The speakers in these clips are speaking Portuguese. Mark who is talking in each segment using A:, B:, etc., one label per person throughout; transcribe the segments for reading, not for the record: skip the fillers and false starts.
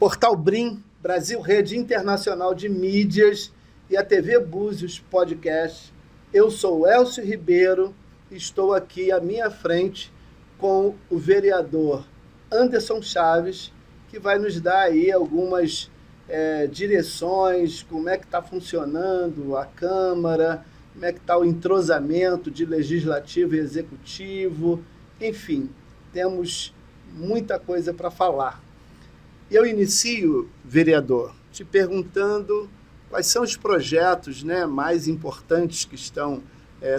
A: Portal Brim, Brasil Rede Internacional de Mídias e a TV Búzios Podcast. Eu sou o Elcio Ribeiro e estou aqui à minha frente com o vereador Anderson Chaves, que vai nos dar aí algumas direções, como é que está funcionando a Câmara, como é que está o entrosamento de Legislativo e Executivo, enfim, temos muita coisa para falar. Eu inicio, vereador, te perguntando quais são os projetos, mais importantes que estão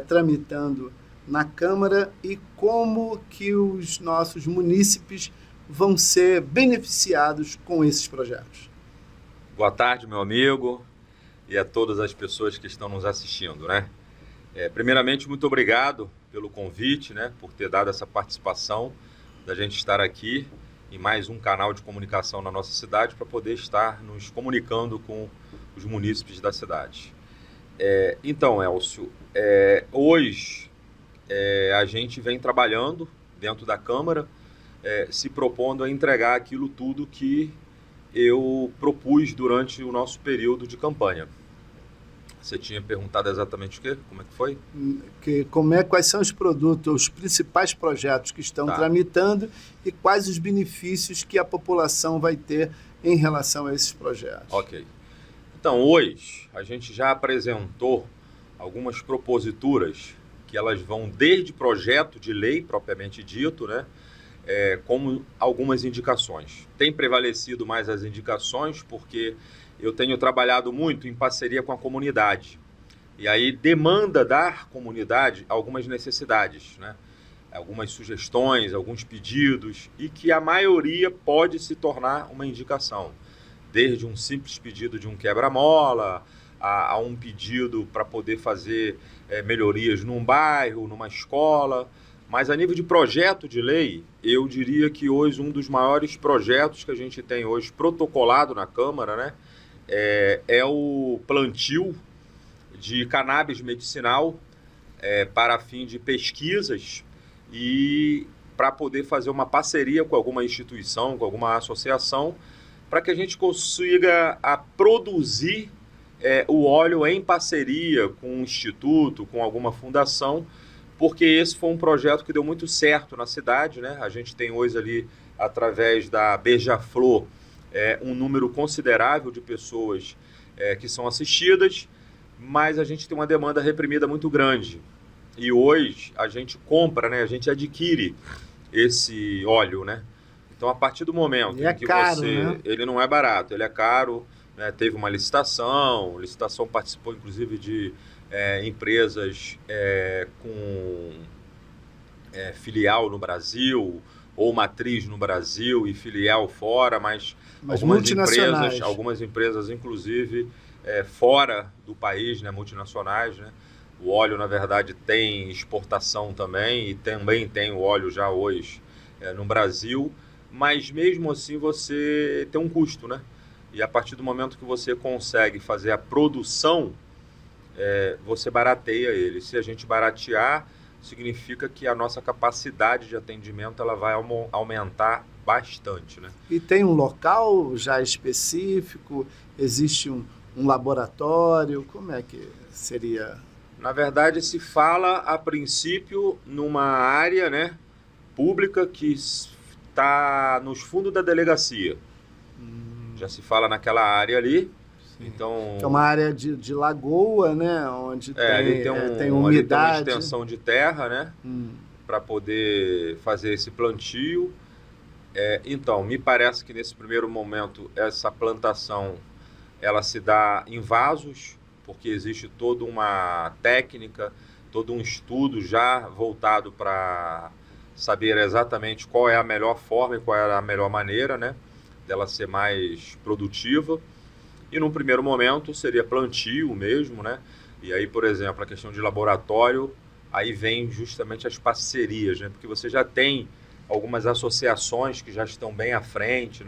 A: tramitando na Câmara e como que os nossos munícipes vão ser beneficiados com esses projetos.
B: Boa tarde, meu amigo, e a todas as pessoas que estão nos assistindo, Primeiramente, muito obrigado pelo convite, por ter dado essa participação, da gente estar aqui em mais um canal de comunicação na nossa cidade para poder estar nos comunicando com os munícipes da cidade. Então, Elcio, hoje a gente vem trabalhando dentro da Câmara, se propondo a entregar aquilo tudo que eu propus durante o nosso período de campanha. Você tinha perguntado exatamente o quê? Como é que foi?
A: Quais são os produtos, os principais projetos que estão tramitando e quais os benefícios que a população vai ter em relação a esses projetos.
B: Ok. Então, hoje, a gente já apresentou algumas proposituras que elas vão desde projeto de lei, propriamente dito, como algumas indicações. Tem prevalecido mais as indicações porque eu tenho trabalhado muito em parceria com a comunidade. E aí demanda da comunidade algumas necessidades, algumas sugestões, alguns pedidos, e que a maioria pode se tornar uma indicação. Desde um simples pedido de um quebra-mola, a um pedido para poder fazer melhorias num bairro, numa escola. Mas a nível de projeto de lei, eu diria que hoje um dos maiores projetos que a gente tem hoje protocolado na Câmara, é o plantio de cannabis medicinal para fim de pesquisas e para poder fazer uma parceria com alguma instituição, com alguma associação, para que a gente consiga produzir o óleo em parceria com um instituto, com alguma fundação, porque esse foi um projeto que deu muito certo na cidade, A gente tem hoje ali, através da Beija-Flor, um número considerável de pessoas que são assistidas, mas a gente tem uma demanda reprimida muito grande. E hoje a gente compra, a gente adquire esse óleo, Então, a partir do momento em que
A: caro,
B: ele não é barato, ele é caro, teve uma licitação participou inclusive de empresas com filial no Brasil, ou matriz no Brasil e filial fora, mas algumas empresas, inclusive, fora do país, multinacionais, O óleo, na verdade, tem exportação também, e também tem o óleo já hoje no Brasil, mas mesmo assim você tem um custo, E a partir do momento que você consegue fazer a produção, você barateia ele. Se a gente baratear, significa que a nossa capacidade de atendimento ela vai aumentar bastante,
A: E tem um local já específico? Existe um laboratório? Como é que seria?
B: Na verdade, se fala, a princípio, numa área pública que está nos fundos da delegacia. Já se fala naquela área ali. Então,
A: que é uma área de lagoa, onde tem umidade.
B: Ali tem uma extensão de terra, para poder fazer esse plantio. Então, me parece que nesse primeiro momento essa plantação ela se dá em vasos, porque existe toda uma técnica, todo um estudo já voltado para saber exatamente qual é a melhor forma e qual é a melhor maneira, dela ser mais produtiva. E num primeiro momento seria plantio mesmo, E aí, por exemplo, a questão de laboratório, aí vem justamente as parcerias, Porque você já tem algumas associações que já estão bem à frente,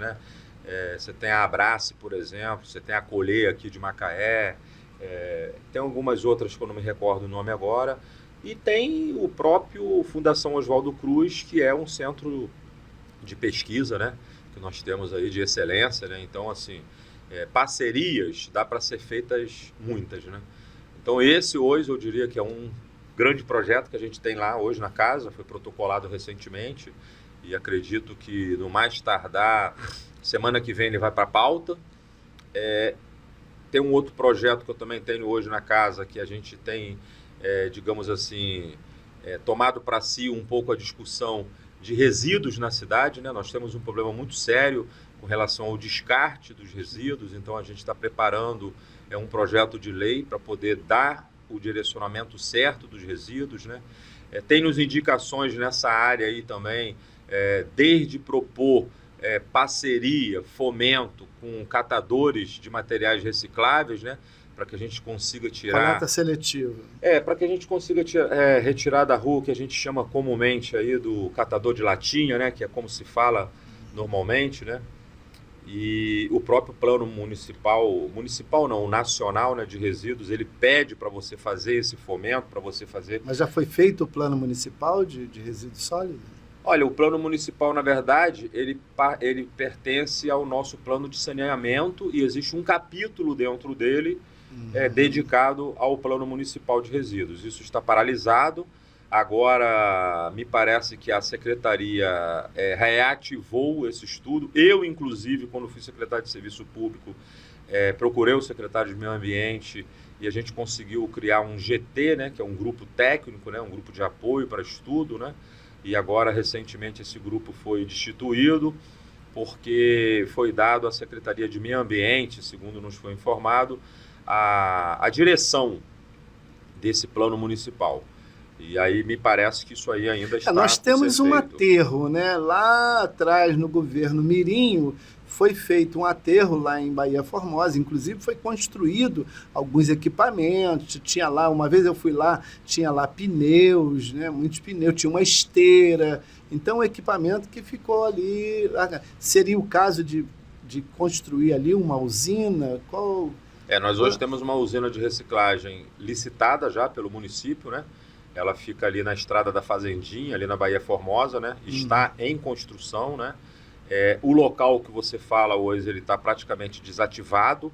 B: Você tem a Abrace, por exemplo, você tem a Colher aqui de Macaé, tem algumas outras que eu não me recordo o nome agora, e tem o próprio Fundação Oswaldo Cruz, que é um centro de pesquisa, que nós temos aí de excelência, né? Então, assim, parcerias dá para ser feitas muitas, né? Então, esse hoje eu diria que é um grande projeto que a gente tem lá hoje na casa, foi protocolado recentemente e acredito que no mais tardar, semana que vem ele vai para a pauta. Tem um outro projeto que eu também tenho hoje na casa, que a gente tem, digamos assim, tomado para si um pouco a discussão de resíduos na cidade, né? Nós temos um problema muito sério com relação ao descarte dos resíduos, então a gente está preparando um projeto de lei para poder dar o direcionamento certo dos resíduos, né? Tem-nos indicações nessa área aí também, desde propor parceria, fomento com catadores de materiais recicláveis, né? Para que a gente consiga tirar...
A: Coleta seletiva.
B: Para que a gente consiga retirar da rua o que a gente chama comumente aí do catador de latinha, né? Que é como se fala normalmente, né? E o próprio plano municipal não, o nacional, né, de resíduos, ele pede para você fazer esse fomento, para você fazer...
A: Mas já foi feito o plano municipal de resíduos sólidos?
B: Olha, o plano municipal, na verdade, ele pertence ao nosso plano de saneamento e existe um capítulo dentro dele dedicado ao plano municipal de resíduos. Isso está paralisado. Agora, me parece que a secretaria reativou esse estudo. Eu, inclusive, quando fui secretário de Serviço Público, procurei o secretário de Meio Ambiente e a gente conseguiu criar um GT, né, que é um grupo técnico, né, um grupo de apoio para estudo, né? E agora, recentemente, esse grupo foi destituído porque foi dado à Secretaria de Meio Ambiente, segundo nos foi informado, a direção desse plano municipal. E aí me parece que isso aí ainda está...
A: Nós temos um aterro, né? Lá atrás, no governo Mirinho, foi feito um aterro lá em Baía Formosa, inclusive foi construído alguns equipamentos, tinha lá, uma vez eu fui lá, tinha lá pneus, né? Muitos pneus, tinha uma esteira, então um equipamento que ficou ali... Seria o caso de construir ali uma usina?
B: Nós hoje temos uma usina de reciclagem licitada já pelo município, né? Ela fica ali na estrada da Fazendinha, ali na Baía Formosa, né? Está em construção, né? O local que você fala hoje, ele está praticamente desativado.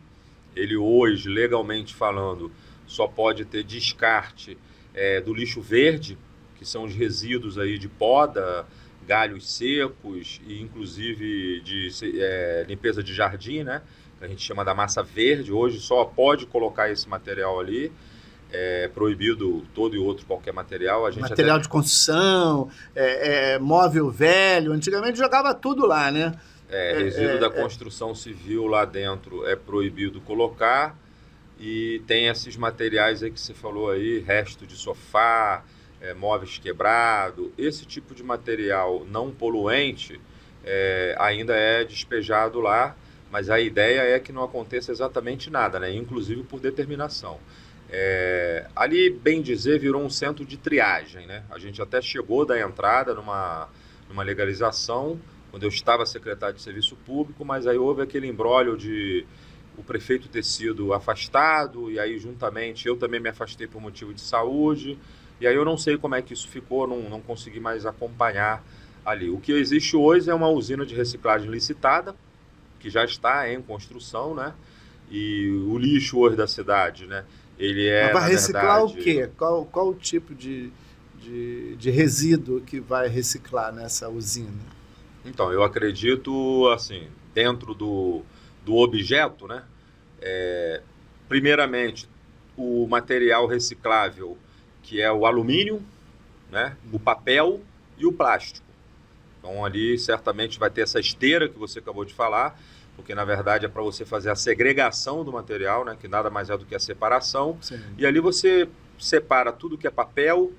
B: Ele hoje, legalmente falando, só pode ter descarte do lixo verde, que são os resíduos aí de poda, galhos secos e inclusive de limpeza de jardim, né? Que a gente chama da massa verde. Hoje só pode colocar esse material ali. Proibido todo e outro qualquer material.
A: Material de construção, móvel velho, antigamente jogava tudo lá, né?
B: Resíduo da construção civil lá dentro é proibido colocar, e tem esses materiais aí que você falou aí, resto de sofá, móveis quebrados, esse tipo de material não poluente ainda é despejado lá, mas a ideia é que não aconteça exatamente nada, né? Inclusive por determinação. Ali, bem dizer, virou um centro de triagem, né? A gente até chegou da entrada numa legalização, quando eu estava secretário de Serviço Público, mas aí houve aquele imbróglio de o prefeito ter sido afastado, e aí juntamente eu também me afastei por motivo de saúde, e aí eu não sei como é que isso ficou, não consegui mais acompanhar ali. O que existe hoje é uma usina de reciclagem licitada, que já está em construção, né? E o lixo hoje da cidade, né? Ele
A: Mas vai reciclar
B: verdade...
A: o quê? Qual o tipo de resíduo que vai reciclar nessa usina?
B: Então, eu acredito, assim, dentro do objeto, né? Primeiramente, o material reciclável, que é o alumínio, né? O papel e o plástico. Então, ali certamente vai ter essa esteira que você acabou de falar, porque na verdade é para você fazer a segregação do material, né, que nada mais é do que a separação.
A: Sim.
B: E ali você separa tudo que é papel,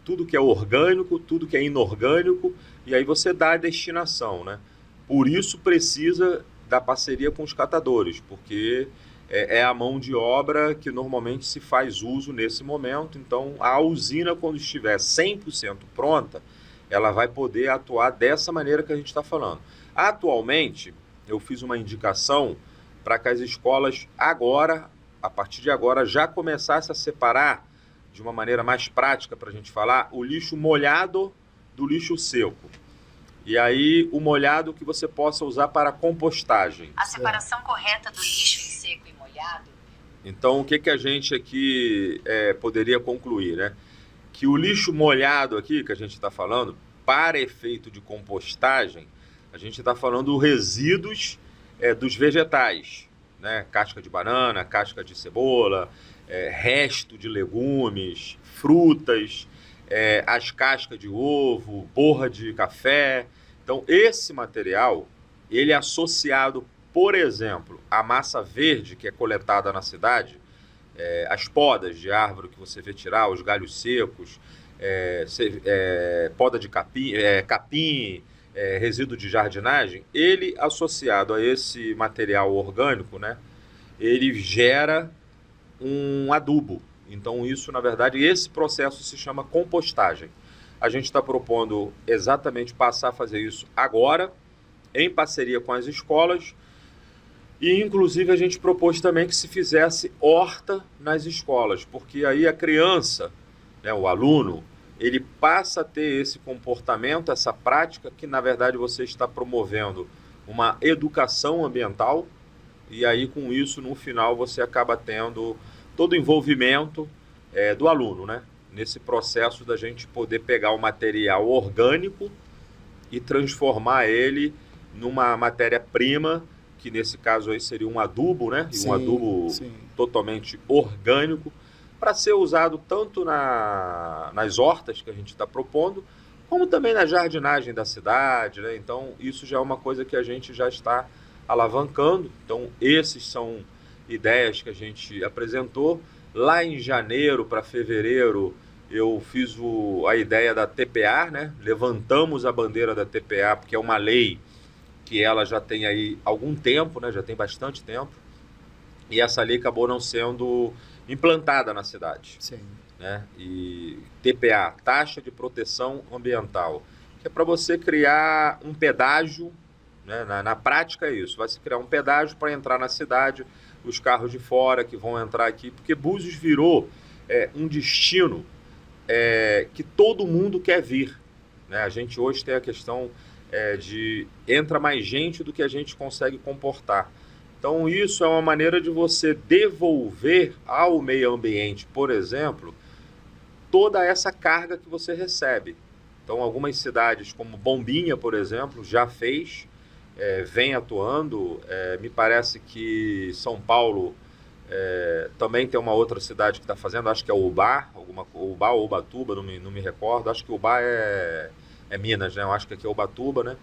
B: tudo que é orgânico, tudo que é inorgânico, e aí você dá a destinação, né? Por isso precisa da parceria com os catadores, porque é a mão de obra que normalmente se faz uso nesse momento. Então a usina, quando estiver 100% pronta, ela vai poder atuar dessa maneira que a gente está falando. Atualmente, eu fiz uma indicação para que as escolas agora, a partir de agora, já começassem a separar de uma maneira mais prática, para a gente falar, o lixo molhado do lixo seco. E aí o molhado que você possa usar para compostagem.
C: A separação correta do lixo em seco e molhado.
B: Então, o que a gente aqui poderia concluir, né? Que o lixo molhado aqui, que a gente está falando, para efeito de compostagem, a gente está falando dos resíduos dos vegetais, né? Casca de banana, casca de cebola, resto de legumes, frutas, as cascas de ovo, borra de café. Então, esse material, ele é associado, por exemplo, à massa verde que é coletada na cidade, as podas de árvore que você vê tirar, os galhos secos, poda de capim, resíduo de jardinagem, ele associado a esse material orgânico, né, ele gera um adubo. Então isso, na verdade, esse processo se chama compostagem. A gente está propondo exatamente passar a fazer isso agora, em parceria com as escolas, e inclusive a gente propôs também que se fizesse horta nas escolas, porque aí a criança, né, o aluno, ele passa a ter esse comportamento, essa prática, que na verdade você está promovendo uma educação ambiental, e aí com isso no final você acaba tendo todo o envolvimento do aluno, né? Nesse processo da gente poder pegar o material orgânico e transformar ele numa matéria-prima, que nesse caso aí seria um adubo, né? E um adubo totalmente orgânico, para ser usado tanto nas hortas que a gente está propondo, como também na jardinagem da cidade, né? Então, isso já é uma coisa que a gente já está alavancando. Então, esses são ideias que a gente apresentou. Lá em janeiro para fevereiro, eu fiz a ideia da TPA, né? Levantamos a bandeira da TPA, porque é uma lei que ela já tem aí algum tempo, né? Já tem bastante tempo. E essa lei acabou não sendo implantada na cidade.
A: Sim.
B: Né? E TPA, Taxa de Proteção Ambiental, que é para você criar um pedágio, né? Na prática é isso, vai se criar um pedágio para entrar na cidade, os carros de fora que vão entrar aqui, porque Búzios virou um destino que todo mundo quer vir. Né? A gente hoje tem a questão de entra mais gente do que a gente consegue comportar. Então isso é uma maneira de você devolver ao meio ambiente, por exemplo, toda essa carga que você recebe. Então algumas cidades como Bombinha, por exemplo, já fez, vem atuando, me parece que São Paulo também tem uma outra cidade que está fazendo, acho que é Ubá, Ubá ou Ubatuba, não me recordo, acho que Ubá é Minas, né? Eu acho que aqui é Ubatuba, né?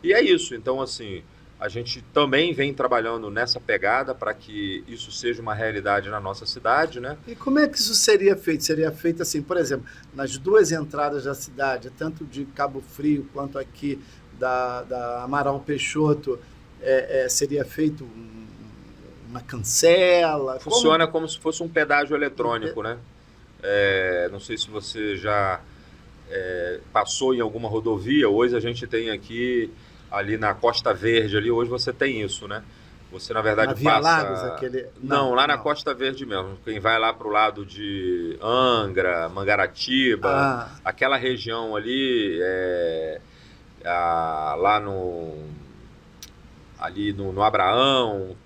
B: E é isso, então assim, a gente também vem trabalhando nessa pegada para que isso seja uma realidade na nossa cidade, né?
A: E como é que isso seria feito? Seria feito assim, por exemplo, nas duas entradas da cidade, tanto de Cabo Frio quanto aqui da Amaral Peixoto, seria feito uma cancela?
B: Funciona como se fosse um pedágio eletrônico, né? Não sei se você já passou em alguma rodovia. Hoje a gente tem aqui, ali na Costa Verde, ali, hoje você tem isso, né? Você, na verdade,
A: na Via
B: passa...
A: Lagos, aquele...
B: Não, lá na Costa Verde mesmo. Quem vai lá para o lado de Angra, Mangaratiba, aquela região ali, lá no Abraão,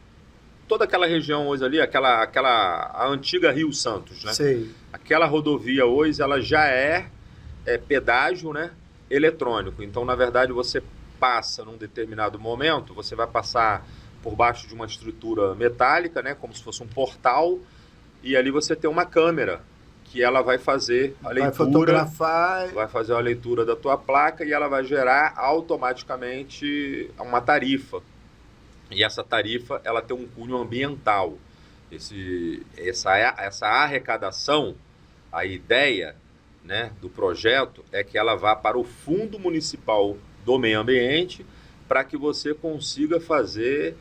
B: toda aquela região hoje ali, a antiga Rio Santos, né?
A: Sei.
B: Aquela rodovia hoje, ela já é pedágio, né, eletrônico. Então, na verdade, você passa num determinado momento, você vai passar por baixo de uma estrutura metálica, né, como se fosse um portal, e ali você tem uma câmera que ela vai fazer a leitura,
A: vai fotografar,
B: vai fazer a leitura da tua placa e ela vai gerar automaticamente uma tarifa. E essa tarifa, ela tem um cunho ambiental. Essa arrecadação, a ideia, né, do projeto é que ela vá para o Fundo Municipal do Meio Ambiente para que você consiga fazer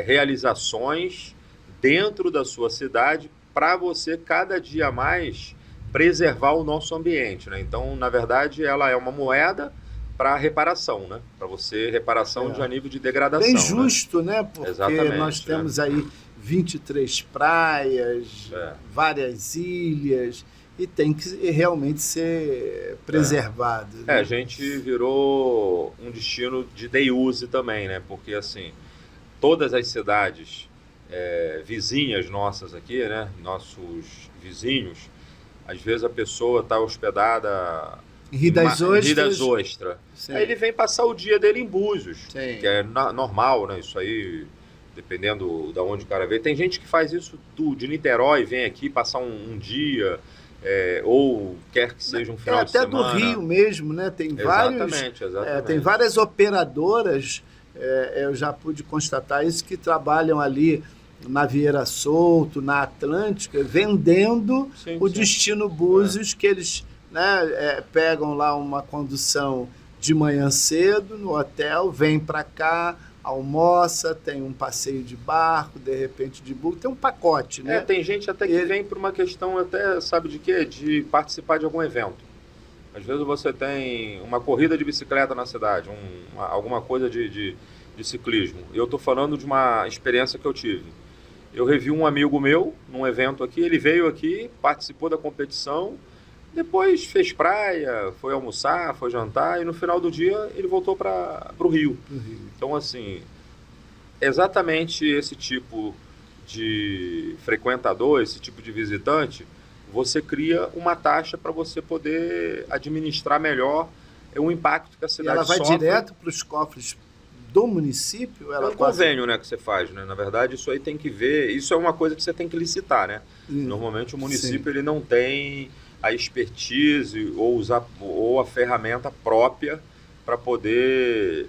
B: realizações dentro da sua cidade para você cada dia mais preservar o nosso ambiente, né? Então, na verdade, ela é uma moeda para reparação, né? Para você, reparação de a nível de degradação.
A: Bem justo, né? Porque
B: exatamente,
A: nós temos aí 23 praias, várias ilhas, e tem que realmente ser preservado. Né?
B: A gente virou um destino de day use também, né? Porque, assim, todas as cidades vizinhas nossas aqui, né? Nossos vizinhos, às vezes a pessoa está hospedada
A: em Rio das
B: Ostras. Aí ele vem passar o dia dele em Búzios,
A: Sim.
B: que é normal, né? Isso aí, dependendo de onde o cara veio. Tem gente que faz isso de Niterói, vem aqui passar um dia, ou quer que seja um final de semana.
A: Até do Rio mesmo, né? Tem
B: Exatamente.
A: Tem várias operadoras, eu já pude constatar isso, que trabalham ali na Vieira Solto, na Atlântica, vendendo o destino Búzios, que eles pegam lá uma condução de manhã cedo no hotel, vem para cá, almoça, tem um passeio de barco, de repente de bug, tem um pacote, né?
B: Tem gente até que vem por uma questão até, sabe de quê? De participar de algum evento. Às vezes você tem uma corrida de bicicleta na cidade, alguma coisa de ciclismo. Eu estou falando de uma experiência que eu tive. Eu revi um amigo meu num evento aqui, ele veio aqui, participou da competição, depois fez praia, foi almoçar, foi jantar, e no final do dia ele voltou para o Rio. Então, assim, exatamente esse tipo de frequentador, esse tipo de visitante, você cria uma taxa para você poder administrar melhor o impacto que a cidade sofre.
A: E ela vai direto para os cofres do município?
B: É um convênio, né, que você faz, né? Na verdade, isso aí tem que ver, isso é uma coisa que você tem que licitar, né? Normalmente o município ele não tem a expertise ou a ferramenta própria para poder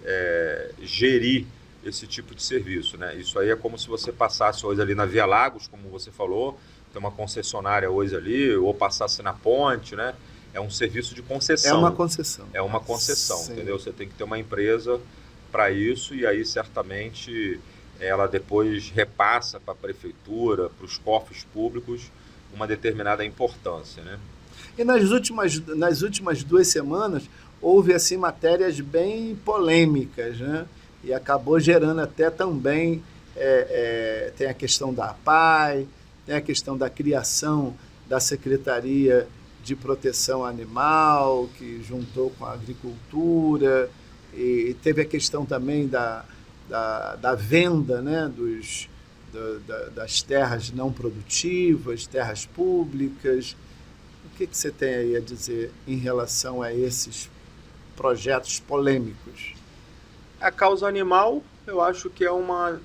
B: gerir esse tipo de serviço, né? Isso aí é como se você passasse hoje ali na Via Lagos, como você falou, tem uma concessionária hoje ali, ou passasse na ponte, né? É um serviço de concessão.
A: É uma concessão.
B: É uma concessão,
A: Sim.
B: entendeu? Você tem que ter uma empresa para isso, e aí certamente ela depois repassa para a prefeitura, para os cofres públicos, uma determinada importância, né?
A: E nas últimas 2 semanas houve assim matérias bem polêmicas, né? E acabou gerando até também, tem a questão da APAI, tem a questão da criação da Secretaria de Proteção Animal, que juntou com a agricultura, e teve a questão também da venda, né, das terras não produtivas, terras públicas. O que você tem aí a dizer em relação a esses projetos polêmicos?
B: A causa animal, eu acho que é uma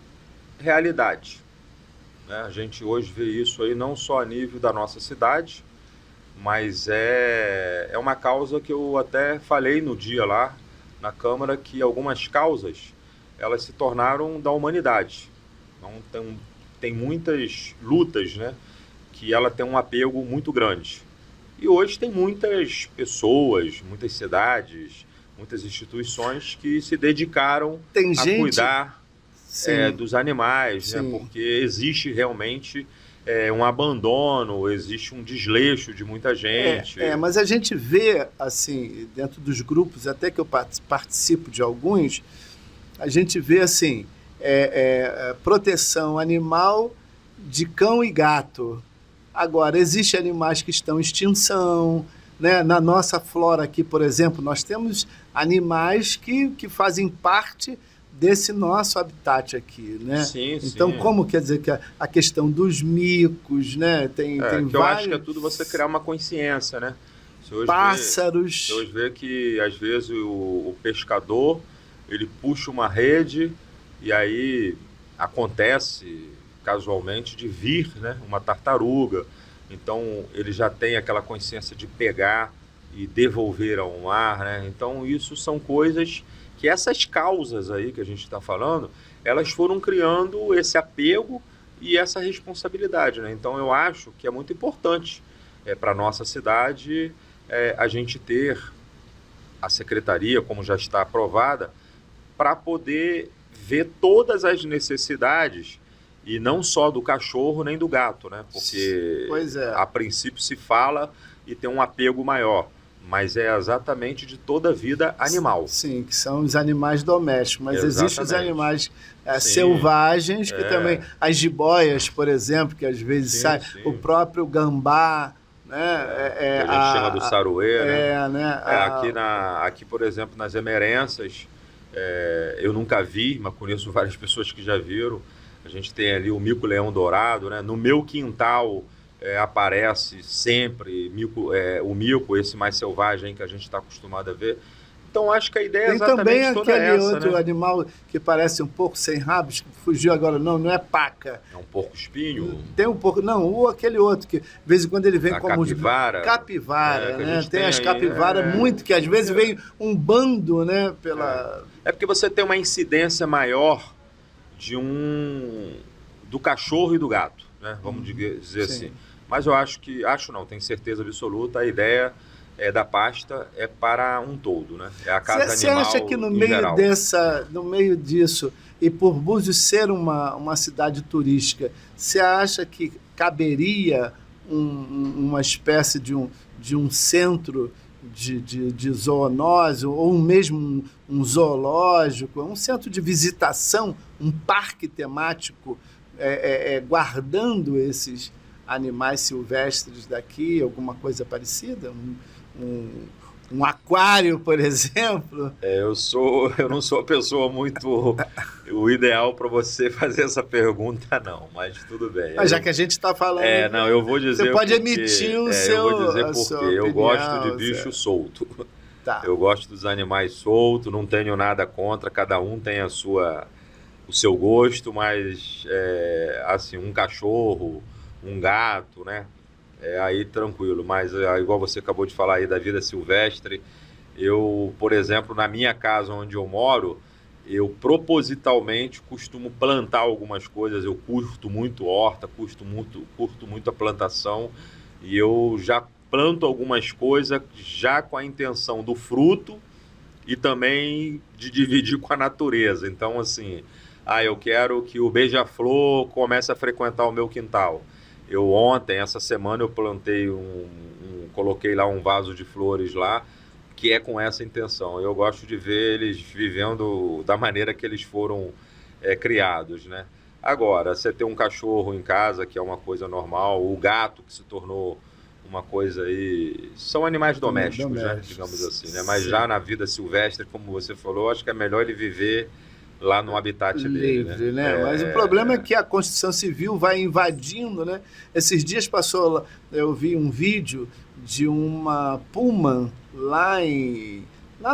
B: realidade, né? A gente hoje vê isso aí não só a nível da nossa cidade, mas é uma causa que eu até falei no dia lá na Câmara, que algumas causas elas se tornaram da humanidade. Então tem muitas lutas, né, que ela tem um apego muito grande. E hoje tem muitas pessoas, muitas cidades, muitas instituições que se dedicaram a cuidar dos animais, né? Porque existe realmente um abandono, existe um desleixo de muita gente.
A: Mas a gente vê, assim, dentro dos grupos, até que eu participo de alguns, a gente vê, assim, proteção animal de cão e gato. Agora, existem animais que estão em extinção, né? Na nossa flora aqui, por exemplo, nós temos animais que fazem parte desse nosso habitat aqui, né?
B: Sim,
A: então,
B: sim.
A: Como quer dizer que a questão dos micos, né? Tem vários...
B: Eu acho que é tudo você criar uma consciência, né?
A: Pássaros.
B: Você hoje vê que, às vezes, o pescador, ele puxa uma rede e aí acontece casualmente de vir, né, uma tartaruga. Então ele já tem aquela consciência de pegar e devolver ao mar, né? Então isso são coisas que essas causas aí que a gente está falando, elas foram criando esse apego e essa responsabilidade, né? Então eu acho que é muito importante para a nossa cidade a gente ter a secretaria, como já está aprovada, para poder ver todas as necessidades, e não só do cachorro nem do gato, né? Porque a princípio se fala e tem um apego maior, mas é exatamente de toda a vida animal.
A: Sim, que são os animais domésticos, mas existem os animais selvagens, que também, as jiboias, por exemplo, que às vezes saem, o próprio gambá, né?
B: Que a gente chama do saruê, né?
A: Né?
B: Aqui, por exemplo, nas Emerenças, eu nunca vi, mas conheço várias pessoas que já viram. A gente tem ali o mico-leão dourado, né? No meu quintal aparece sempre o mico, esse mais selvagem que a gente está acostumado a ver. Então, acho que a ideia é exatamente toda essa. Tem também aquele outro
A: animal que parece um pouco sem rabos, que fugiu agora, não é paca.
B: É um porco-espinho?
A: Tem um pouco, não, aquele outro que, de vez em quando, ele vem como...
B: Capivara.
A: Capivara, né? Tem as capivaras muito, que às vezes vem um bando, né?
B: É porque você tem uma incidência maior do cachorro e do gato, né? Vamos dizer assim. Mas eu tenho certeza absoluta, a ideia da pasta é para um todo, né? É a casa animal. Você acha que
A: no meio disso, e por Búzios ser uma cidade turística, você acha que caberia uma espécie de um centro de zoonose, ou mesmo um zoológico, um centro de visitação, um parque temático, guardando esses animais silvestres daqui, alguma coisa parecida? Um aquário, por exemplo?
B: Eu não sou a pessoa muito... o ideal para você fazer essa pergunta, não, mas tudo bem.
A: Mas já que a gente está falando...
B: eu vou dizer...
A: Você pode emitir o seu...
B: Eu vou dizer porque eu gosto de bicho solto.
A: Tá.
B: Eu gosto dos animais soltos, não tenho nada contra, cada um tem o seu gosto, mas, assim, um cachorro, um gato, né? Aí tranquilo, mas igual você acabou de falar aí da vida silvestre, eu, por exemplo, na minha casa onde eu moro, eu propositalmente costumo plantar algumas coisas, eu curto muito horta, curto muito a plantação, e eu já planto algumas coisas já com a intenção do fruto e também de dividir com a natureza. Então, assim, eu quero que o beija-flor comece a frequentar o meu quintal. Essa semana eu plantei coloquei lá um vaso de flores lá, que é com essa intenção. Eu gosto de ver eles vivendo da maneira que eles foram criados, né? Agora, você ter um cachorro em casa, que é uma coisa normal, o gato, que se tornou uma coisa aí... São animais domésticos, né? Digamos assim, né? Mas já na vida silvestre, como você falou, acho que é melhor ele viver lá no habitat
A: livre, né? Mas o problema é que a Constituição Civil vai invadindo, né? Esses dias eu vi um vídeo de uma puma lá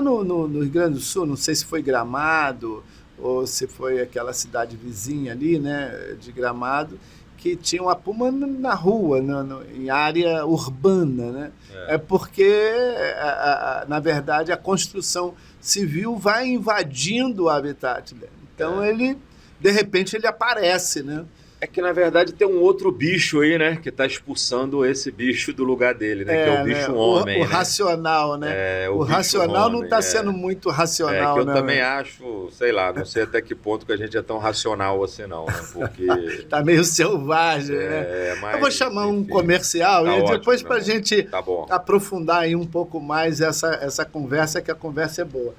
A: no Rio Grande do Sul, não sei se foi Gramado ou se foi aquela cidade vizinha ali, né, de Gramado, que tinha uma puma na rua, em área urbana, né? Porque, na verdade, a construção civil vai invadindo o habitat dele. Então, de repente, ele aparece, né?
B: É que, na verdade, tem um outro bicho aí, né? Que está expulsando esse bicho do lugar dele, né? Que é o bicho homem.
A: O racional, né? O racional não está sendo muito racional,
B: que eu também acho, sei lá, não sei até que ponto que a gente é tão racional assim, não, né? Porque...
A: Tá meio selvagem, né?
B: Mas,
A: eu vou chamar um comercial e depois para a gente aprofundar aí um pouco mais essa conversa, que a conversa é boa.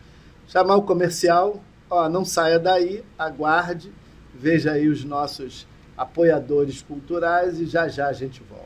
A: Chamar o comercial, não saia daí, aguarde, veja aí os nossos apoiadores culturais e já a gente volta.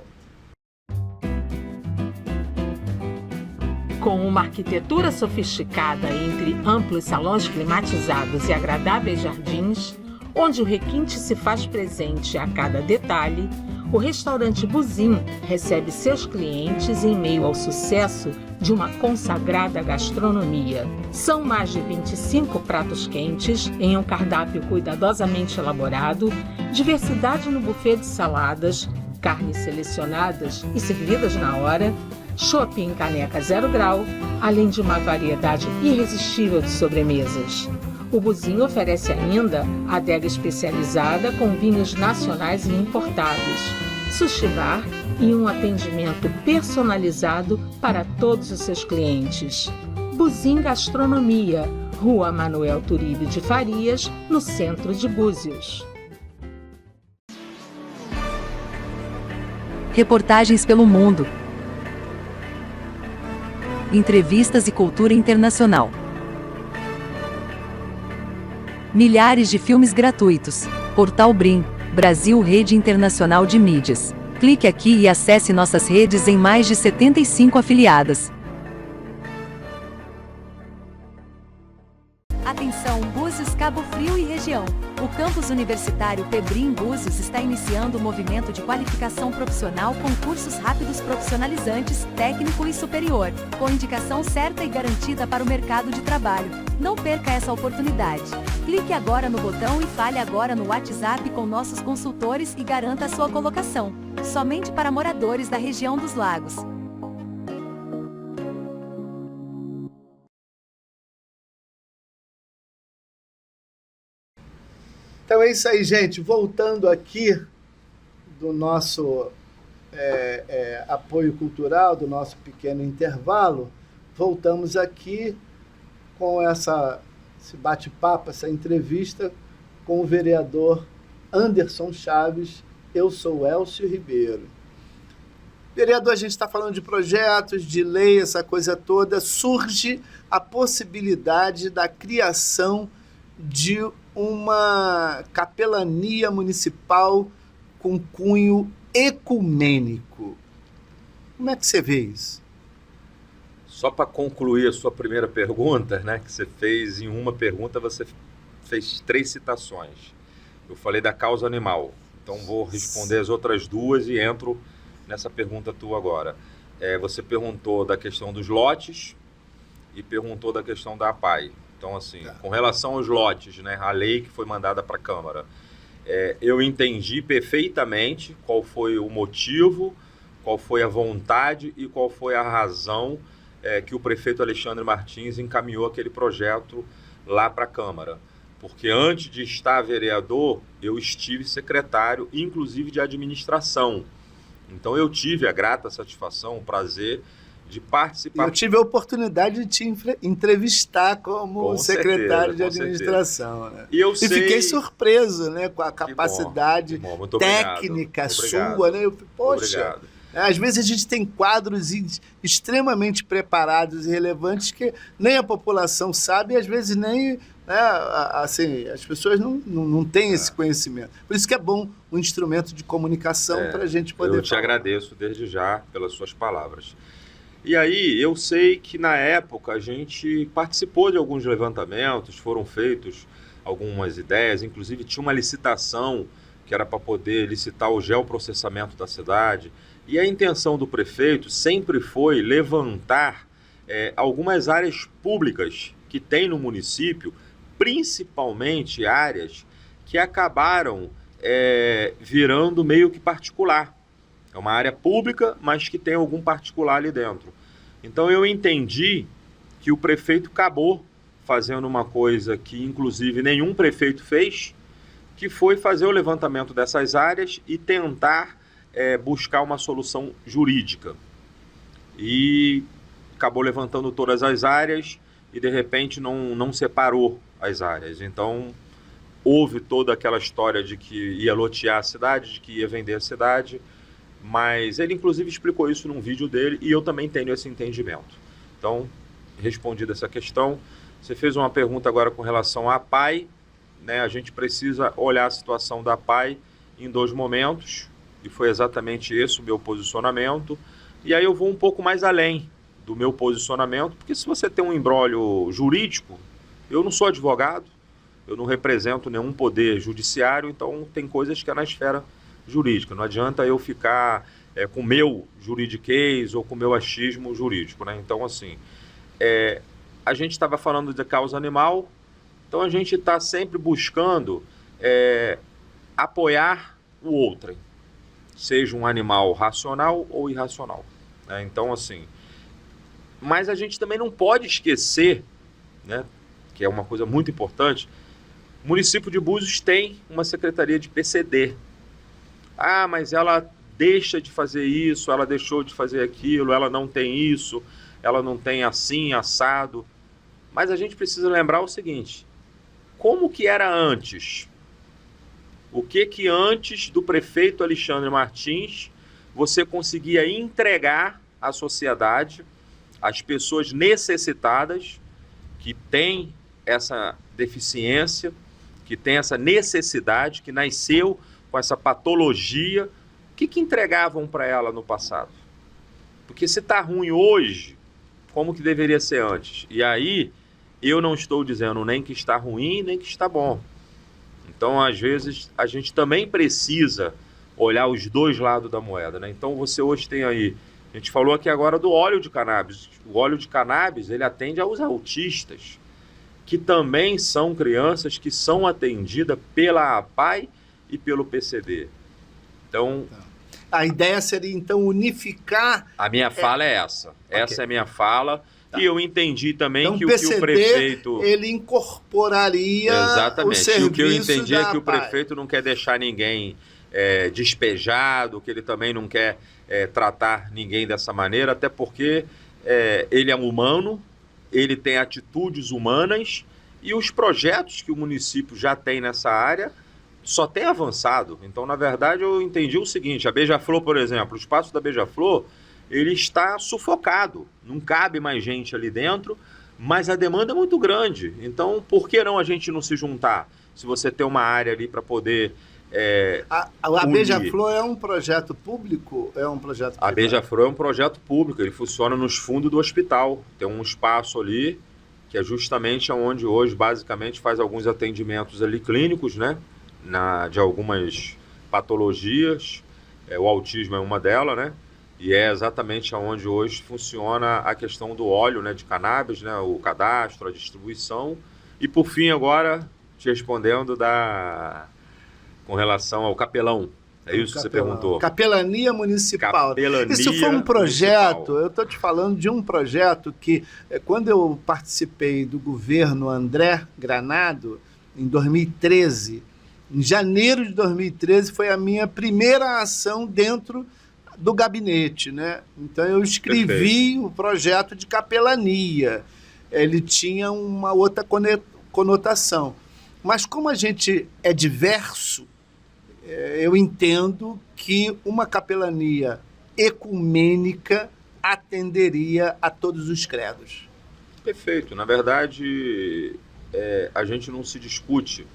D: Com uma arquitetura sofisticada entre amplos salões climatizados e agradáveis jardins, onde o requinte se faz presente a cada detalhe, o restaurante Buzim recebe seus clientes em meio ao sucesso de uma consagrada gastronomia. São mais de 25 pratos quentes em um cardápio cuidadosamente elaborado, diversidade no buffet de saladas, carnes selecionadas e servidas na hora, chopp em caneca 0 grau, além de uma variedade irresistível de sobremesas. O Buzim oferece ainda adega especializada com vinhos nacionais e importados, sushi bar e um atendimento personalizado para todos os seus clientes. Buzim Gastronomia, Rua Manuel Turíbio de Farias, no centro de Búzios.
E: Reportagens pelo mundo. Entrevistas e cultura internacional. Milhares de filmes gratuitos. Portal Brim, Brasil Rede Internacional de Mídias. Clique aqui e acesse nossas redes em mais de 75 afiliadas. Atenção, Búzios, Cabo Frio e região. O campus universitário Pebrim Búzios está iniciando o movimento de qualificação profissional com cursos rápidos profissionalizantes, técnico e superior, com indicação certa e garantida para o mercado de trabalho. Não perca essa oportunidade. Clique agora no botão e fale agora no WhatsApp com nossos consultores e garanta a sua colocação. Somente para moradores da região dos Lagos.
A: Então é isso aí, gente. Voltando aqui do nosso apoio cultural, do nosso pequeno intervalo, voltamos aqui com esse bate-papo, essa entrevista com o vereador Anderson Chaves. Eu sou Elcio Ribeiro. Vereador, a gente está falando de projetos, de lei, essa coisa toda. Surge a possibilidade da criação de uma capelania municipal com cunho ecumênico. Como é que você vê isso?
B: Só para concluir a sua primeira pergunta, né, que você fez em uma pergunta, você fez 3 citações. Eu falei da causa animal, então vou responder as outras 2 e entro nessa pergunta tua agora. Você perguntou da questão dos lotes e perguntou da questão da APAI. Então, assim, com relação aos lotes, né, a lei que foi mandada para a Câmara, eu entendi perfeitamente qual foi o motivo, qual foi a vontade e qual foi a razão que o prefeito Alexandre Martins encaminhou aquele projeto lá para a Câmara. Porque antes de estar vereador, eu estive secretário, inclusive de administração. Então, eu tive a grata satisfação, o prazer de participar.
A: Eu tive a oportunidade de te entrevistar como secretário de administração. Né?
B: E
A: fiquei surpreso, né, com a capacidade técnica sua. Né? Poxa, às vezes a gente tem quadros extremamente preparados e relevantes que nem a população sabe e às vezes nem... assim, as pessoas não têm esse conhecimento. Por isso que é bom um instrumento de comunicação para a gente poder
B: Eu te agradeço desde já pelas suas palavras. E aí, eu sei que na época a gente participou de alguns levantamentos, foram feitos algumas ideias, inclusive tinha uma licitação que era para poder licitar o geoprocessamento da cidade. E a intenção do prefeito sempre foi levantar algumas áreas públicas que tem no município, principalmente áreas que acabaram virando meio que particular. É uma área pública, mas que tem algum particular ali dentro. Então eu entendi que o prefeito acabou fazendo uma coisa que inclusive nenhum prefeito fez, que foi fazer o levantamento dessas áreas e tentar buscar uma solução jurídica. E acabou levantando todas as áreas e de repente não separou as áreas. Então houve toda aquela história de que ia lotear a cidade, de que ia vender a cidade, mas ele inclusive explicou isso num vídeo dele e eu também tenho esse entendimento. Então, respondida essa questão, você fez uma pergunta agora com relação à APAI, né? A gente precisa olhar a situação da APAI em 2 momentos, e foi exatamente esse o meu posicionamento, e aí eu vou um pouco mais além do meu posicionamento, porque se você tem um imbróglio jurídico, eu não sou advogado, eu não represento nenhum poder judiciário, então tem coisas que é na esfera jurídica. Não adianta eu ficar com o meu juridiquês ou com o meu achismo jurídico, né? Então, assim, a gente estava falando de causa animal, então a gente está sempre buscando apoiar o outrem, seja um animal racional ou irracional, né? Então, assim, mas a gente também não pode esquecer, né, que é uma coisa muito importante, o município de Búzios tem uma secretaria de PCD. Ah, mas ela deixa de fazer isso, ela deixou de fazer aquilo, ela não tem isso, ela não tem assim, assado. Mas a gente precisa lembrar o seguinte, como que era antes? O que antes do prefeito Alexandre Martins você conseguia entregar à sociedade, às pessoas necessitadas, que têm essa deficiência, que têm essa necessidade, que nasceu com essa patologia, que entregavam para ela no passado? Porque se está ruim hoje, como que deveria ser antes? E aí, eu não estou dizendo nem que está ruim, nem que está bom. Então, às vezes, a gente também precisa olhar os dois lados da moeda, né? Então, você hoje tem aí, a gente falou aqui agora do óleo de cannabis. O óleo de cannabis, ele atende aos autistas, que também são crianças que são atendidas pela APAE e pelo PCD. Então...
A: A ideia seria, então, unificar...
B: A minha fala é essa. Okay. Essa é a minha fala. Tá. E eu entendi também então, que
A: PCD,
B: o prefeito...
A: ele incorporaria
B: exatamente.
A: O serviço.
B: E o que eu entendi é que o
A: APAE.
B: Prefeito não quer deixar ninguém despejado, que ele também não quer tratar ninguém dessa maneira, até porque ele é humano, ele tem atitudes humanas e os projetos que o município já tem nessa área só tem avançado. Então, na verdade, eu entendi o seguinte, a Beija-Flor, por exemplo, o espaço da Beija-Flor, ele está sufocado, não cabe mais gente ali dentro, mas a demanda é muito grande. Então, por que não a gente não se juntar? Se você tem uma área ali para poder
A: a Beija-Flor é um projeto público? É um projeto privado?
B: A Beija-Flor é um projeto público, ele funciona nos fundos do hospital. Tem um espaço ali, que é justamente onde hoje, basicamente, faz alguns atendimentos ali clínicos, né? De algumas patologias, o autismo é uma delas, né? E é exatamente onde hoje funciona a questão do óleo, né, de cannabis, né, o cadastro, a distribuição. E por fim agora, te respondendo com relação ao capelão. É isso que você perguntou.
A: Capelania Municipal.
B: Capelania
A: Isso foi um projeto,
B: municipal.
A: Eu estou te falando de um projeto que, quando eu participei do governo André Granado, em 2013, em janeiro de 2013, foi a minha primeira ação dentro do gabinete, né? Então eu escrevi o projeto de capelania. Ele tinha uma outra conotação. Mas como a gente é diverso, eu entendo que uma capelania ecumênica atenderia a todos os credos.
B: Perfeito. Na verdade, a gente não se discute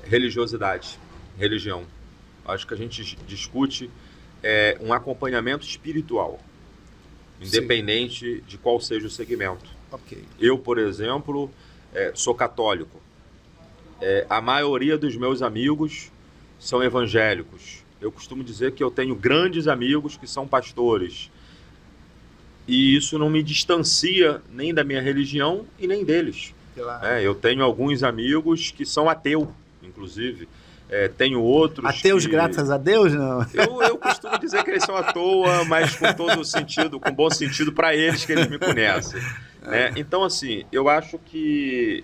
B: religiosidade, religião. Acho que a gente discute um acompanhamento espiritual, independente de qual seja o segmento.
A: Okay.
B: Eu, por exemplo, sou católico. A maioria dos meus amigos são evangélicos. Eu costumo dizer que eu tenho grandes amigos que são pastores. E isso não me distancia nem da minha religião e nem deles. Claro. Eu tenho alguns amigos que são ateus, inclusive. Tenho outros
A: ateus
B: que...
A: graças a Deus, não?
B: Eu costumo dizer que eles são à toa, mas com todo o sentido, com bom sentido para eles que eles me conhecem. Né? Então, assim, eu acho que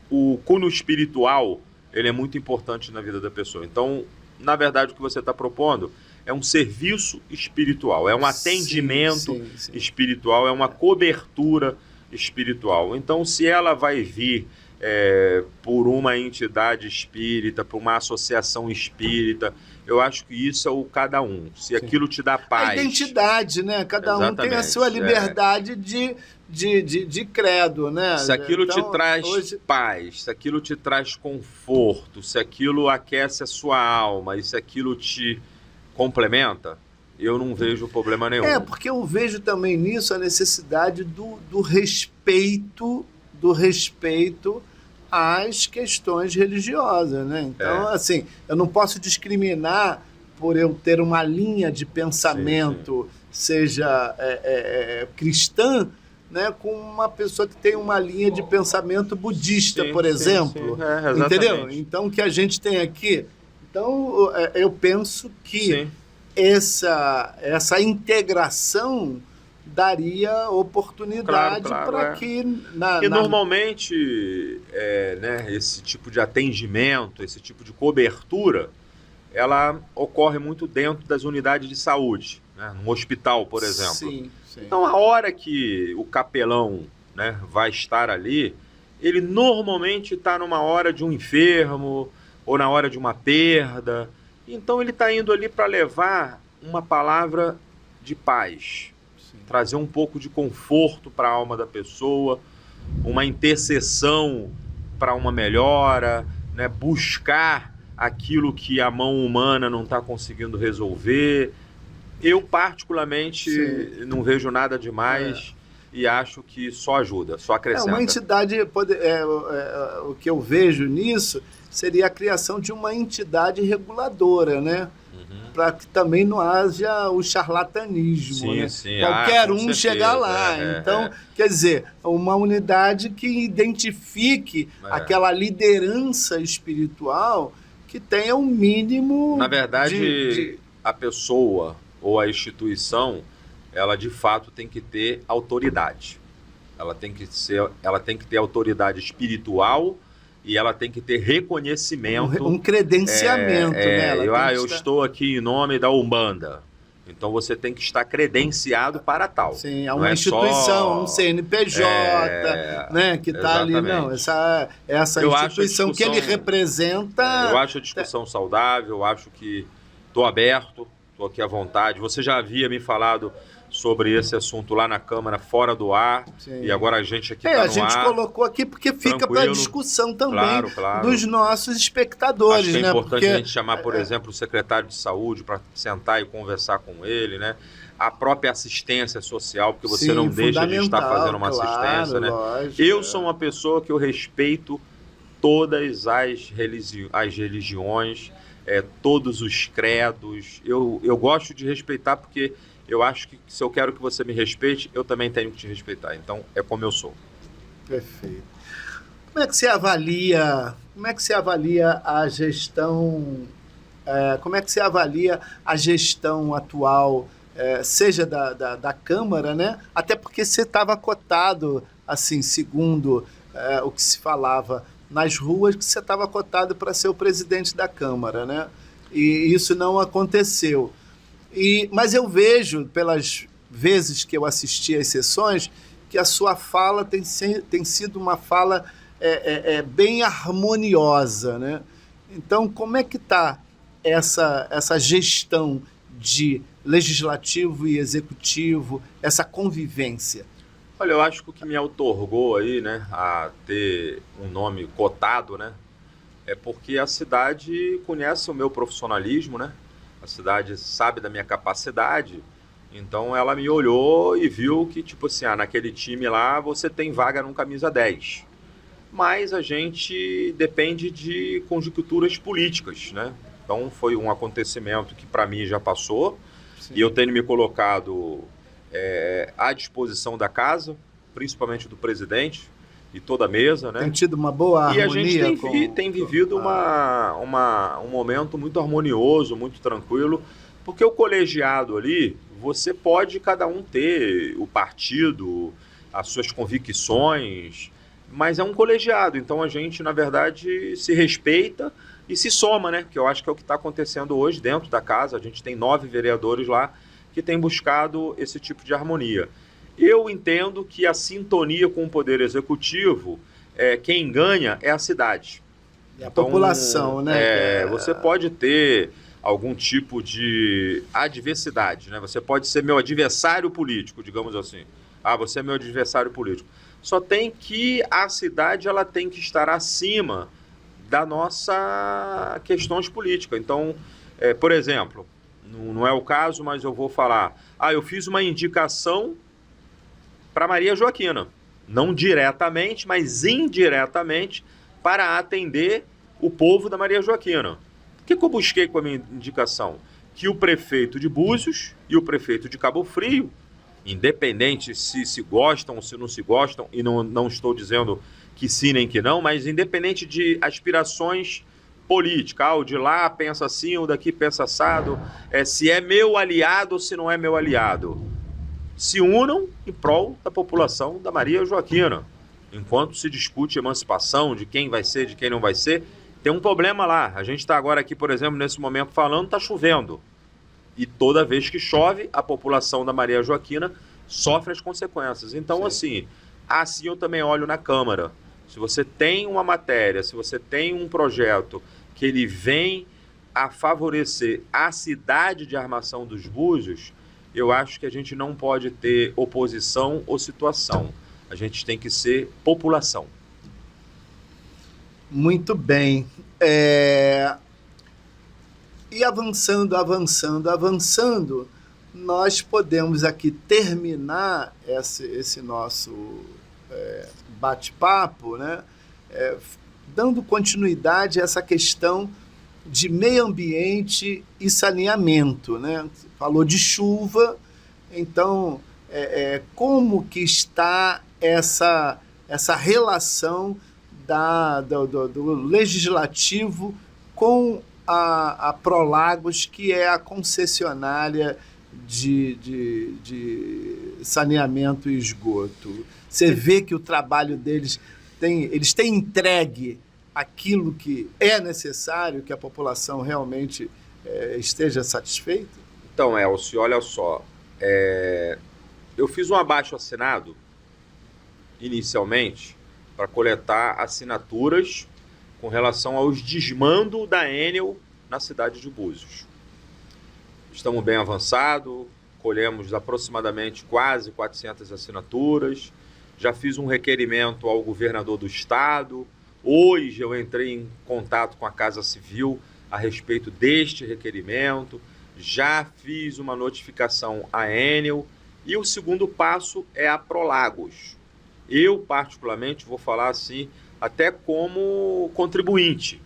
B: o cunho espiritual, ele é muito importante na vida da pessoa. Então, na verdade, o que você está propondo é um serviço espiritual, é um atendimento espiritual, é uma cobertura espiritual. Então, se ela vai vir por uma entidade espírita, por uma associação espírita, eu acho que isso é o cada um. Se aquilo te dá paz...
A: A identidade, né? Cada
B: exatamente,
A: um tem a sua liberdade de credo, né?
B: Se aquilo te traz paz, se aquilo te traz conforto, se aquilo aquece a sua alma e se aquilo te complementa, eu não vejo problema nenhum.
A: Porque eu vejo também nisso a necessidade do respeito às questões religiosas, né? Então, assim, eu não posso discriminar por eu ter uma linha de pensamento, seja cristã, né, com uma pessoa que tem uma linha de pensamento budista, por exemplo. Entendeu? Então, o que a gente tem aqui... Então, eu penso que essa integração daria oportunidade para que...
B: Normalmente, esse tipo de atendimento, esse tipo de cobertura, ela ocorre muito dentro das unidades de saúde, né? No hospital, por exemplo.
A: Sim.
B: Então, a hora que o capelão, né, vai estar ali, ele normalmente está numa hora de um enfermo ou na hora de uma perda. Então, ele está indo ali para levar uma palavra de paz, trazer um pouco de conforto para a alma da pessoa, uma intercessão para uma melhora, né, buscar aquilo que a mão humana não está conseguindo resolver. Eu, particularmente, não vejo nada demais e acho que só ajuda, só acrescenta.
A: Uma entidade, o que eu vejo nisso seria a criação de uma entidade reguladora, né? Para que também não haja o charlatanismo,
B: sim,
A: né?
B: Sim.
A: Qualquer um chegar lá. Então, quer dizer, uma unidade que identifique aquela liderança espiritual que tenha um mínimo...
B: Na verdade, a pessoa ou a instituição, ela de fato tem que ter autoridade. Ela tem que ter autoridade espiritual e ela tem que ter reconhecimento.
A: Um credenciamento, né?
B: Eu estou aqui em nome da Umbanda. Então você tem que estar credenciado para tal.
A: Sim, é uma instituição, um CNPJ, né, que está ali. Não, essa instituição que ele representa.
B: Eu acho a discussão saudável, eu acho que estou aberto, estou aqui à vontade. Você já havia me falado sobre esse assunto lá na Câmara, fora do ar, e agora a gente aqui está no ar.
A: A gente colocou aqui porque fica para discussão também dos nossos espectadores.
B: Acho que é importante
A: porque
B: a gente chamar, por exemplo, o secretário de saúde para sentar e conversar com ele, né? A própria assistência social, porque você não deixa de estar fazendo uma assistência, né?
A: Lógico,
B: eu sou uma pessoa que eu respeito todas as religiões, todos os credos. Eu gosto de respeitar porque eu acho que se eu quero que você me respeite, eu também tenho que te respeitar. Então, é como eu sou.
A: Perfeito. Como é que você avalia a gestão? Como é que você avalia a gestão atual, seja da Câmara, né? Até porque você estava cotado, assim, segundo o que se falava nas ruas, que você estava cotado para ser o presidente da Câmara, né? E isso não aconteceu. Mas eu vejo, pelas vezes que eu assisti às sessões, que a sua fala tem sido uma fala bem harmoniosa, né? Então, como é que está essa gestão de legislativo e executivo, essa convivência?
B: Olha, eu acho que o que me outorgou aí, né, a ter um nome cotado, né, é porque a cidade conhece o meu profissionalismo, né? A cidade sabe da minha capacidade, então ela me olhou e viu que, tipo assim, naquele time lá você tem vaga num camisa 10. Mas a gente depende de conjunturas políticas, né? Então foi um acontecimento que para mim já passou. Sim. E eu tenho me colocado à disposição da casa, principalmente do presidente e toda a mesa, né?
A: Tem tido uma boa harmonia.
B: E a gente tem vivido um momento muito harmonioso, muito tranquilo, porque o colegiado ali, você pode cada um ter o partido, as suas convicções, mas é um colegiado, então a gente, na verdade, se respeita e se soma, né? Que eu acho que é o que está acontecendo hoje dentro da casa. A gente tem 9 vereadores lá que têm buscado esse tipo de harmonia. Eu entendo que a sintonia com o Poder Executivo, quem ganha é a cidade.
A: E a população, né?
B: Você pode ter algum tipo de adversidade, né? Você pode ser meu adversário político, digamos assim. Você é meu adversário político. Só tem que a cidade ela tem que estar acima da nossa questões políticas. Então, por exemplo, não é o caso, mas eu vou falar. Eu fiz uma indicação para Maria Joaquina, não diretamente, mas indiretamente, para atender o povo da Maria Joaquina. O que eu busquei com a minha indicação? Que o prefeito de Búzios e o prefeito de Cabo Frio, independente se gostam ou se não se gostam, e não estou dizendo que sim nem que não, mas independente de aspirações políticas, o de lá pensa assim, o daqui pensa assado, se é meu aliado ou se não é meu aliado, se unam em prol da população da Maria Joaquina. Enquanto se discute emancipação, de quem vai ser, de quem não vai ser, tem um problema lá. A gente está agora aqui, por exemplo, nesse momento falando, está chovendo. E toda vez que chove, a população da Maria Joaquina sofre as consequências. Então, assim eu também olho na Câmara. Se você tem uma matéria, se você tem um projeto que ele vem a favorecer a cidade de Armação dos Búzios, eu acho que a gente não pode ter oposição ou situação. A gente tem que ser população.
A: Muito bem. E avançando, nós podemos aqui terminar esse nosso bate-papo, né? Dando continuidade a essa questão de meio ambiente e saneamento, né? Você falou de chuva, então como que está essa relação do legislativo com a Prolagos, que é a concessionária de saneamento e esgoto? Você vê que o trabalho deles eles têm entregue aquilo que é necessário, que a população realmente esteja satisfeita?
B: Então, Elcio, olha só, eu fiz um abaixo-assinado inicialmente para coletar assinaturas com relação aos desmandos da Enel na cidade de Búzios. Estamos bem avançados, colhemos aproximadamente quase 400 assinaturas, já fiz um requerimento ao governador do estado. Hoje eu entrei em contato com a Casa Civil a respeito deste requerimento, já fiz uma notificação à Enel e o segundo passo é a Prolagos. Eu, particularmente, vou falar assim, até como contribuinte.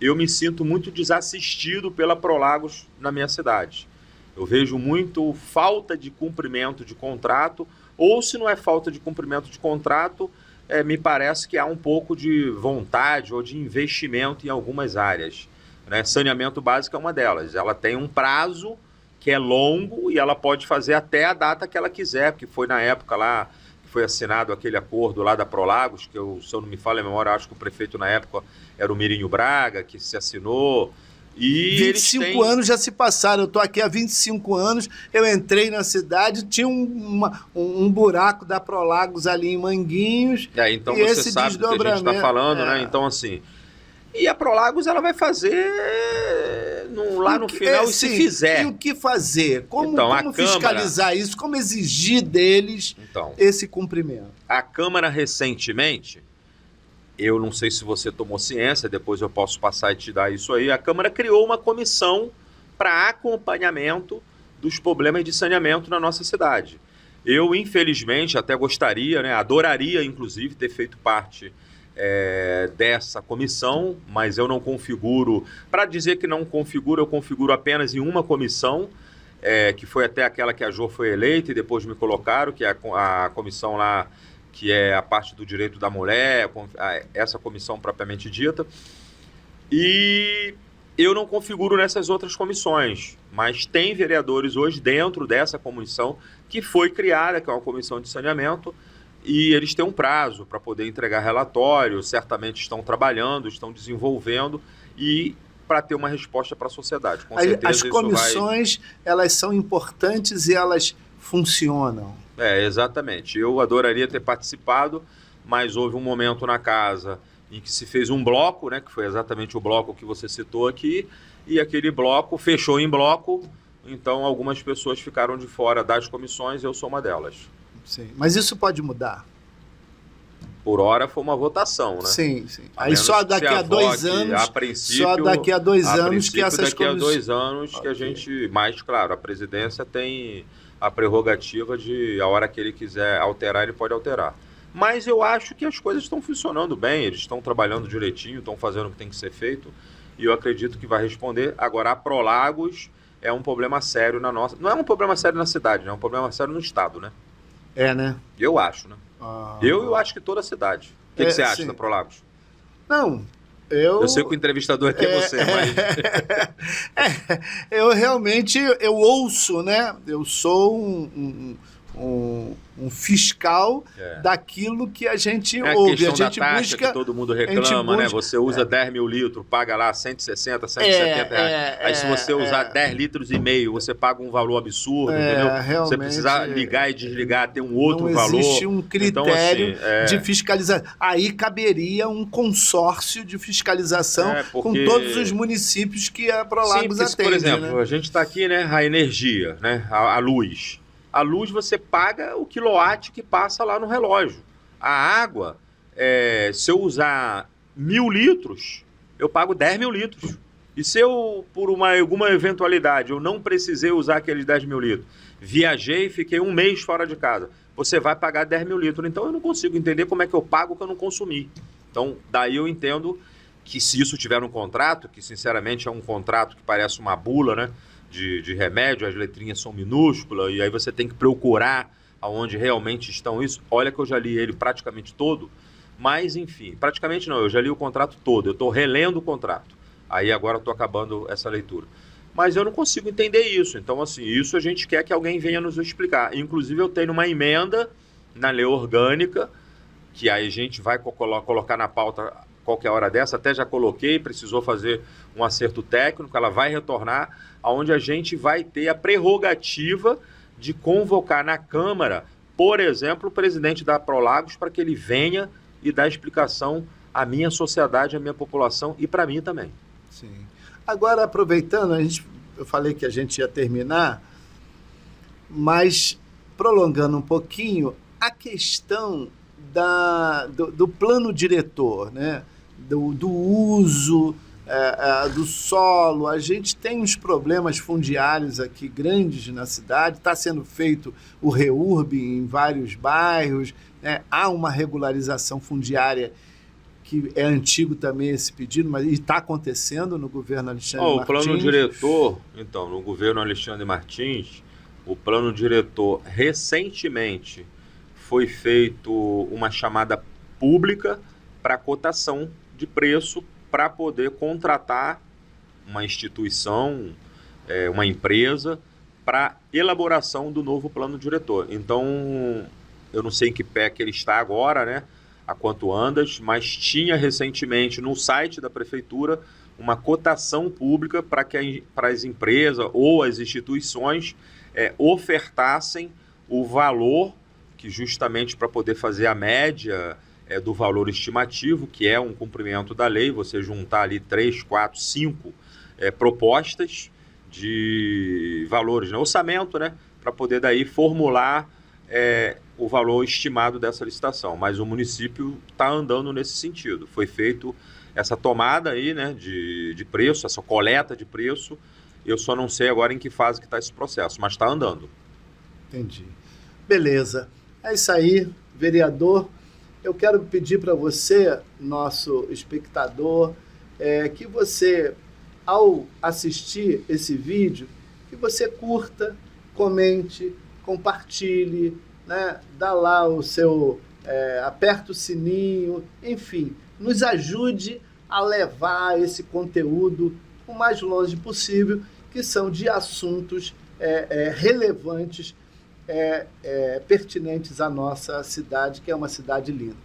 B: Eu me sinto muito desassistido pela Prolagos na minha cidade. Eu vejo muito falta de cumprimento de contrato, ou se não é falta de cumprimento de contrato, me parece que há um pouco de vontade ou de investimento em algumas áreas, né? Saneamento básico é uma delas. Ela tem um prazo que é longo e ela pode fazer até a data que ela quiser, porque foi na época lá que foi assinado aquele acordo lá da Prolagos, que se eu não me falha a memória, acho que o prefeito na época era o Mirinho Braga, que se assinou. E
A: 25 anos já se passaram, eu estou aqui há 25 anos, eu entrei na cidade, tinha um buraco da Prolagos ali em Manguinhos.
B: Então você sabe do que a gente está falando, né? Então, assim, e a Prolagos ela vai fazer lá no final, e se fizer.
A: E o que fazer? Como
B: Câmara,
A: fiscalizar isso? Como exigir deles esse cumprimento?
B: A Câmara recentemente, eu não sei se você tomou ciência, depois eu posso passar e te dar isso aí, a Câmara criou uma comissão para acompanhamento dos problemas de saneamento na nossa cidade. Eu, infelizmente, até gostaria, né, adoraria, inclusive, ter feito parte dessa comissão, mas eu não configuro. Para dizer que não configuro, eu configuro apenas em uma comissão, que foi até aquela que a Jo foi eleita e depois me colocaram, que é a comissão lá, que é a parte do direito da mulher, essa comissão propriamente dita. E eu não configuro nessas outras comissões, mas tem vereadores hoje dentro dessa comissão que foi criada, que é uma comissão de saneamento, e eles têm um prazo para poder entregar relatório, certamente estão trabalhando, estão desenvolvendo, e para ter uma resposta para a sociedade. Com certeza
A: as comissões, elas são importantes e elas funcionam.
B: Exatamente. Eu adoraria ter participado, mas houve um momento na casa em que se fez um bloco, né, que foi exatamente o bloco que você citou aqui, e aquele bloco fechou em bloco, então algumas pessoas ficaram de fora das comissões, eu sou uma delas.
A: Sim, mas isso pode mudar?
B: Por hora foi uma votação, né?
A: Sim. Aí só daqui a 2 anos,
B: a princípio,
A: só daqui a 2 anos que essas
B: daqui a 2 anos que a gente, mais claro, a presidência tem a prerrogativa de, a hora que ele quiser alterar, ele pode alterar. Mas eu acho que as coisas estão funcionando bem, eles estão trabalhando direitinho, estão fazendo o que tem que ser feito, e eu acredito que vai responder. Agora, a Prolagos é um problema sério na nossa... Não é um problema sério na cidade, né? É um problema sério no estado, né?
A: Né?
B: Eu acho, né? Eu acho que toda a cidade. O que você acha da Prolagos?
A: Não,
B: eu sei que o entrevistador aqui é você, mas...
A: eu realmente, eu ouço, né? Eu sou um fiscal daquilo que a gente ouve. A gente busca...
B: que todo mundo reclama, né? Você usa 10 mil litros, paga lá 160, 170 reais. Aí se você usar 10 litros e meio, você paga um valor absurdo, entendeu? Você precisa ligar e desligar, tem um outro valor.
A: Não existe um critério de fiscalização. Aí caberia um consórcio de fiscalização com todos os municípios que a Prolagos atende.
B: Por exemplo, a gente está aqui, né? A energia, né? A luz. A luz você paga o quilowatt que passa lá no relógio. A água, se eu usar 1.000 litros, eu pago 10 mil litros. E se eu, por alguma eventualidade, eu não precisei usar aqueles 10 mil litros, viajei e fiquei 1 mês fora de casa, você vai pagar 10 mil litros. Então eu não consigo entender como é que eu pago o que eu não consumi. Então daí eu entendo que se isso tiver um contrato, que sinceramente é um contrato que parece uma bula, né, de remédio, as letrinhas são minúsculas, e aí você tem que procurar aonde realmente estão isso. Olha que eu já li ele praticamente todo, mas enfim, praticamente não, eu já li o contrato todo, eu estou relendo o contrato. Aí agora eu estou acabando essa leitura. Mas eu não consigo entender isso. Então, assim, isso a gente quer que alguém venha nos explicar. Inclusive, eu tenho uma emenda na lei orgânica, que aí a gente vai colocar na pauta qualquer hora dessa, até já coloquei, precisou fazer um acerto técnico, ela vai retornar, onde a gente vai ter a prerrogativa de convocar na Câmara, por exemplo, o presidente da Prolagos, para que ele venha e dar explicação à minha sociedade, à minha população e para mim também.
A: Sim. Agora, aproveitando, eu falei que a gente ia terminar, mas prolongando um pouquinho, a questão do plano diretor, né? do uso do solo. A gente tem uns problemas fundiários aqui grandes na cidade, está sendo feito o REURB em vários bairros, né? Há uma regularização fundiária que é antigo também esse pedido, mas está acontecendo no governo Alexandre Martins.
B: O plano diretor, então, no governo Alexandre Martins, o plano diretor recentemente foi feito uma chamada pública para cotação de preço para poder contratar uma instituição, uma empresa, para elaboração do novo plano diretor. Então, eu não sei em que pé que ele está agora, né? Há quanto andas, mas tinha recentemente no site da prefeitura uma cotação pública para as empresas ou as instituições ofertassem o valor que justamente para poder fazer a média do valor estimativo, que é um cumprimento da lei, você juntar ali 3, 4, 5 propostas de valores, né? Orçamento, né? Para poder daí formular o valor estimado dessa licitação, mas o município está andando nesse sentido. Foi feito essa tomada aí, né, de preço, essa coleta de preço. Eu só não sei agora em que fase que está esse processo, mas está andando.
A: Entendi. Beleza. É isso aí, vereador. Eu quero pedir para você, nosso espectador, que você, ao assistir esse vídeo, que você curta, comente, compartilhe, né? Dá lá o seu, aperta o sininho, enfim, nos ajude a levar esse conteúdo o mais longe possível, que são de assuntos relevantes, pertinentes à nossa cidade, que é uma cidade linda.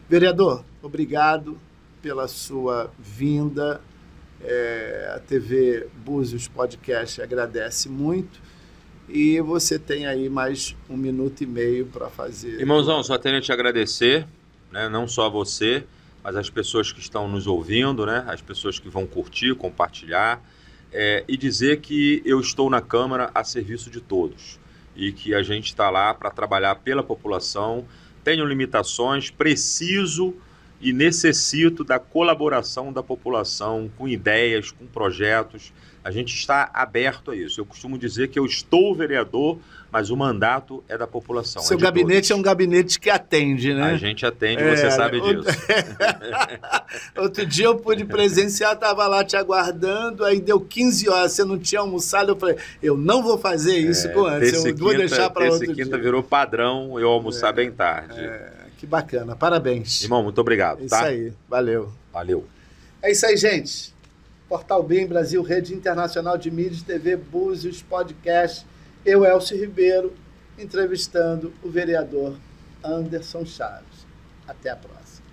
A: Vereador, obrigado pela sua vinda. A TV Búzios Podcast agradece muito. E você tem aí mais 1 minuto e meio para fazer.
B: Irmãozão, só tenho a te agradecer, né? Não só você, mas as pessoas que estão nos ouvindo, né? As pessoas que vão curtir, compartilhar, e dizer que eu estou na Câmara a serviço de todos e que a gente está lá para trabalhar pela população. Tenho limitações, preciso e necessito da colaboração da população com ideias, com projetos. A gente está aberto a isso. Eu costumo dizer que eu estou vereador, mas o mandato é da população.
A: Seu gabinete
B: todos.
A: É um gabinete que atende, né?
B: A gente atende, você sabe disso.
A: Outro dia eu pude presenciar, estava lá te aguardando, aí deu 15 horas, você não tinha almoçado, eu falei, eu não vou fazer isso com antes, eu vou deixar para outro dia.
B: Quinta virou padrão eu almoçar bem tarde.
A: Que bacana, parabéns.
B: Irmão, muito obrigado.
A: Isso aí, valeu.
B: Valeu.
A: É isso aí, gente. Portal BIM Brasil, Rede Internacional de Mídias, TV Búzios, Podcast. Eu, Elcio Ribeiro, entrevistando o vereador Anderson Chaves. Até a próxima.